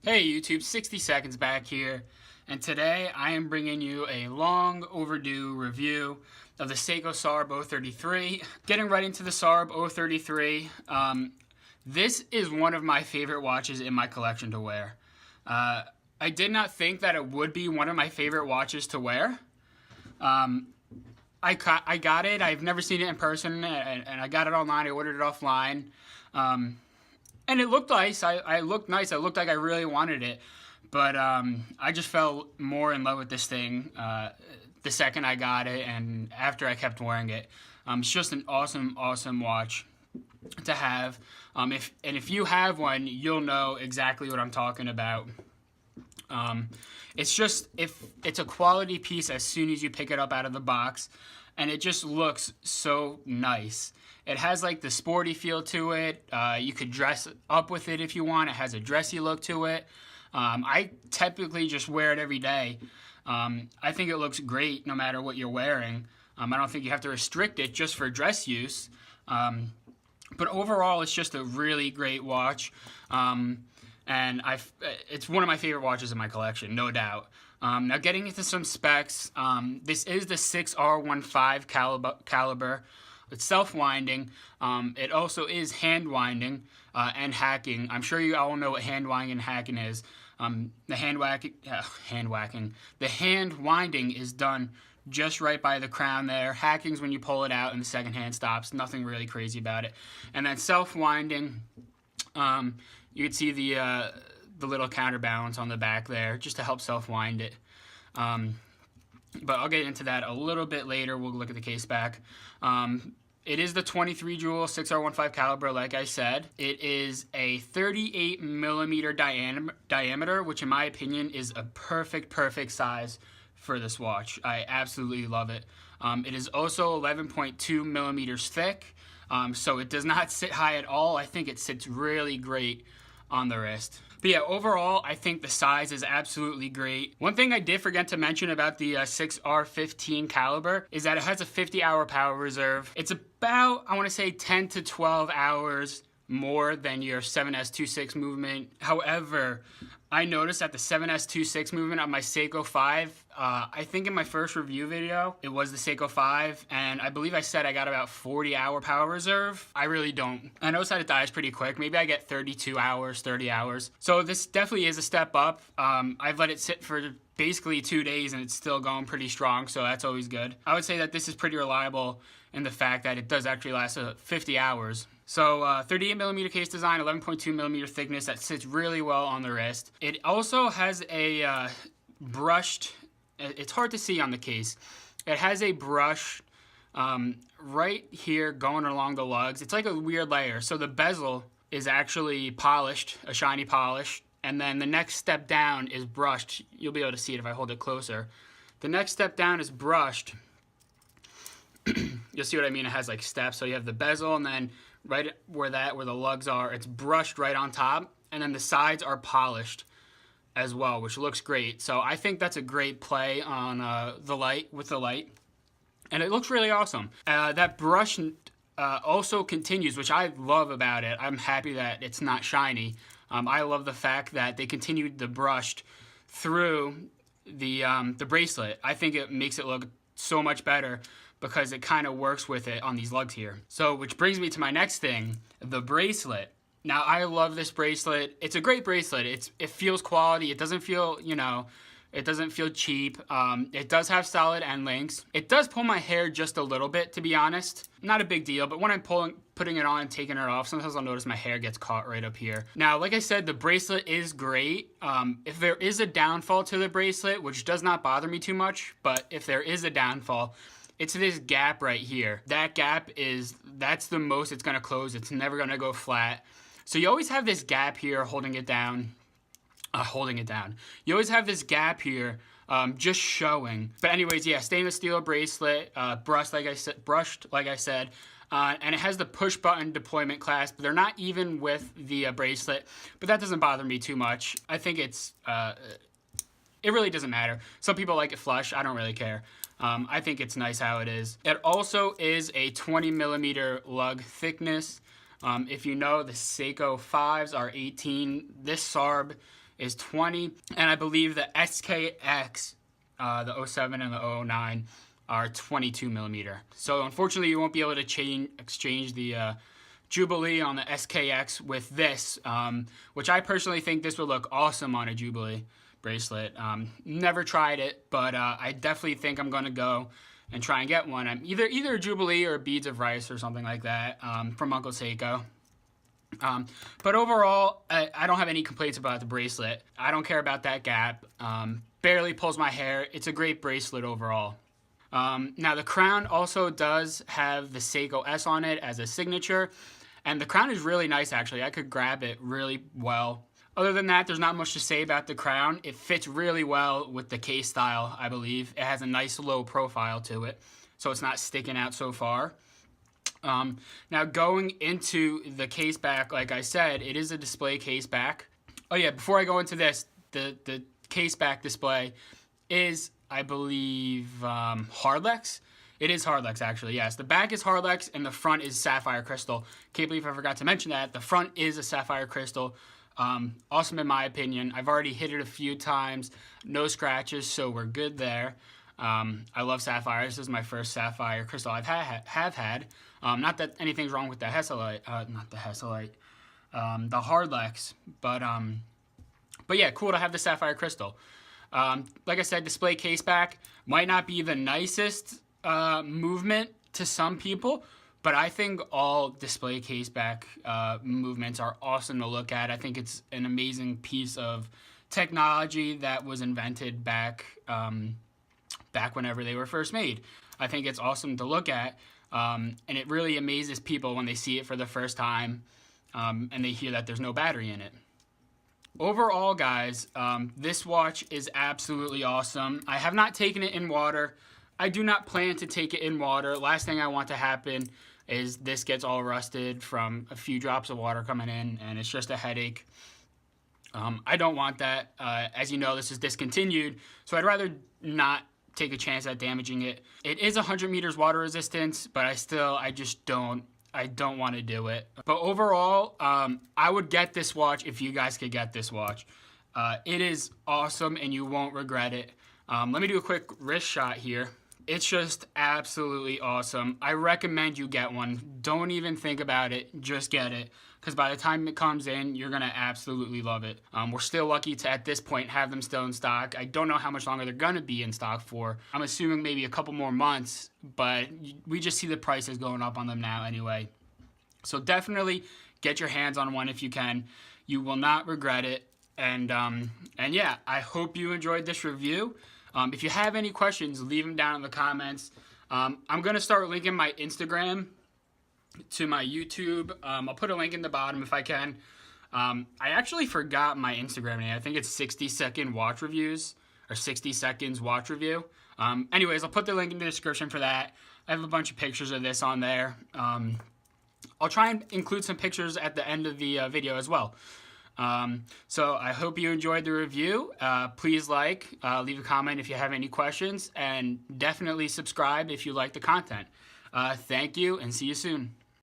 Hey YouTube, 60 seconds back here, and today I am bringing you a long overdue review of the Seiko SARB033. Getting right into the SARB033, this is one of my favorite watches in my collection to wear. I did not think that it would be one of my favorite watches to wear. I got it, I've never seen it in person, and I got it online, I ordered it offline. And it looked nice. I looked nice. I looked like I really wanted it. But I just fell more in love with this thing the second I got it and after I kept wearing it. It's just an awesome, awesome watch to have. If you have one, you'll know exactly what I'm talking about. It's a quality piece as soon as you pick it up out of the box, and it just looks so nice. It has like the sporty feel to it. You could dress up with it if you want. It has a dressy look to it. I typically just wear it every day. I think it looks great no matter what you're wearing. I don't think you have to restrict it just for dress use. But overall, it's just a really great watch. It's one of my favorite watches in my collection, no doubt. Now getting into some specs, this is the 6R15 caliber. It's self-winding. It also is hand-winding and hacking. I'm sure you all know what hand-winding and hacking is. The hand-winding is done just right by the crown there. Hacking's when you pull it out and the second hand stops. Nothing really crazy about it. And then self-winding, you can see the little counterbalance on the back there just to help self-wind it. But I'll get into that a little bit later. We'll look at the case back. It is the 23 jewel 6R15 caliber, like I said. It is a 38 millimeter diameter, which in my opinion is a perfect size for this watch. I absolutely love it. It is also 11.2 millimeters thick, so it does not sit high at all. I think it sits really great on the wrist. But yeah, overall, I think the size is absolutely great. One thing I did forget to mention about the 6R15 caliber is that it has a 50-hour power reserve. It's about, I want to say, 10 to 12 hours more than your 7S26 movement. However, I noticed that the 7S26 movement of my Seiko 5, I think in my first review video, it was the Seiko 5, and I believe I said I got about 40-hour power reserve. I really don't. I noticed that it dies pretty quick. Maybe I get 32 hours, 30 hours. So this definitely is a step up. I've let it sit for basically 2 days, and it's still going pretty strong, so that's always good. I would say that this is pretty reliable in the fact that it does actually last 50 hours. So 38 millimeter case design, 11.2 millimeter thickness, that sits really well on the wrist. It also has a brushed, it's hard to see on the case, it has a brush right here going along the lugs. It's like a weird layer. So the bezel is actually polished, a shiny polish, and then the next step down is brushed. You'll be able to see it if I hold it closer. The next step down is brushed. You'll see what I mean. It has like steps. So you have the bezel, and then right where the lugs are, it's brushed right on top, and then the sides are polished as well, which looks great. So I think that's a great play on the light, and it looks really awesome. That brush also continues, which I love about it. I'm happy that it's not shiny. I love the fact that they continued the brushed through the bracelet. I think it makes it look so much better because it kind of works with it on these lugs here. So, which brings me to my next thing, the bracelet. Now, I love this bracelet. It's a great bracelet. It feels quality. It doesn't feel, it doesn't feel cheap. It does have solid end links. It does pull my hair just a little bit, to be honest. Not a big deal, but when I'm putting it on and taking it off, sometimes I'll notice my hair gets caught right up here. Now, like I said, the bracelet is great. If there is a downfall to the bracelet, which does not bother me too much, but if there is a downfall, it's this gap right here. That gap that's the most it's gonna close. It's never gonna go flat. So you always have this gap here holding it down. You always have this gap here just showing. But anyways, yeah, stainless steel bracelet, brushed like I said. And it has the push button deployment clasp. They're not even with the bracelet, but that doesn't bother me too much. I think it really doesn't matter. Some people like it flush. I don't really care. I think it's nice how it is. It also is a 20 millimeter lug thickness. If you know, the Seiko 5s are 18. This SARB is 20, and I believe the SKX, the 07 and the 09 are 22 millimeter. So unfortunately, you won't be able to exchange the Jubilee on the SKX with this, which I personally think this would look awesome on a Jubilee bracelet. Never tried it, but I definitely think I'm going to go and try and get one. Either a Jubilee or Beads of Rice or something like that from Uncle Seiko. But overall, I don't have any complaints about the bracelet. I don't care about that gap. Barely pulls my hair. It's a great bracelet overall. Now the crown also does have the Seiko S on it as a signature, and the crown is really nice actually. I could grab it really well. Other than that, there's not much to say about the crown. It fits really well with the case style, I believe. It has a nice low profile to it, so it's not sticking out so far. Now going into the case back, like I said, it is a display case back. Oh yeah, before I go into this, the case back display is, I believe, Hardlex. It is Hardlex, actually, yes. The back is Hardlex, and the front is sapphire crystal. Can't believe I forgot to mention that. The front is a sapphire crystal. Awesome in my opinion. I've already hit it a few times. No scratches, so we're good there. I love sapphire. This is my first sapphire crystal I've had. Not that anything's wrong with the Hesselite, the Hardlex, but yeah, cool to have the sapphire crystal. Like I said, display case back might not be the nicest movement to some people, but I think all display case back movements are awesome to look at. I think it's an amazing piece of technology that was invented back whenever they were first made. I think it's awesome to look at, and it really amazes people when they see it for the first time and they hear that there's no battery in it. Overall, guys, this watch is absolutely awesome. I have not taken it in water. I do not plan to take it in water. Last thing I want to happen is this gets all rusted from a few drops of water coming in, and it's just a headache. I don't want that. As you know, this is discontinued, so I'd rather not take a chance at damaging it. It is 100 meters water resistance, but I don't want to do it. But overall, I would get this watch if you guys could get this watch. It is awesome and you won't regret it. Let me do a quick wrist shot here. It's just absolutely awesome. I recommend you get one. Don't even think about it. Just get it. Because by the time it comes in, you're going to absolutely love it. We're still lucky to, at this point, have them still in stock. I don't know how much longer they're going to be in stock for. I'm assuming maybe a couple more months, but we just see the prices going up on them now anyway. So definitely get your hands on one if you can. You will not regret it. And yeah, I hope you enjoyed this review. If you have any questions, leave them down in the comments. I'm going to start linking my Instagram to my YouTube. I'll put a link in the bottom if I can. I actually forgot my Instagram name. I think it's 60-second watch reviews or 60 seconds watch review. Anyways, I'll put the link in the description for that. I have a bunch of pictures of this on there. I'll try and include some pictures at the end of the video as well. So I hope you enjoyed the review. Please leave a comment if you have any questions, and definitely subscribe if you like the content. Thank you, and see you soon.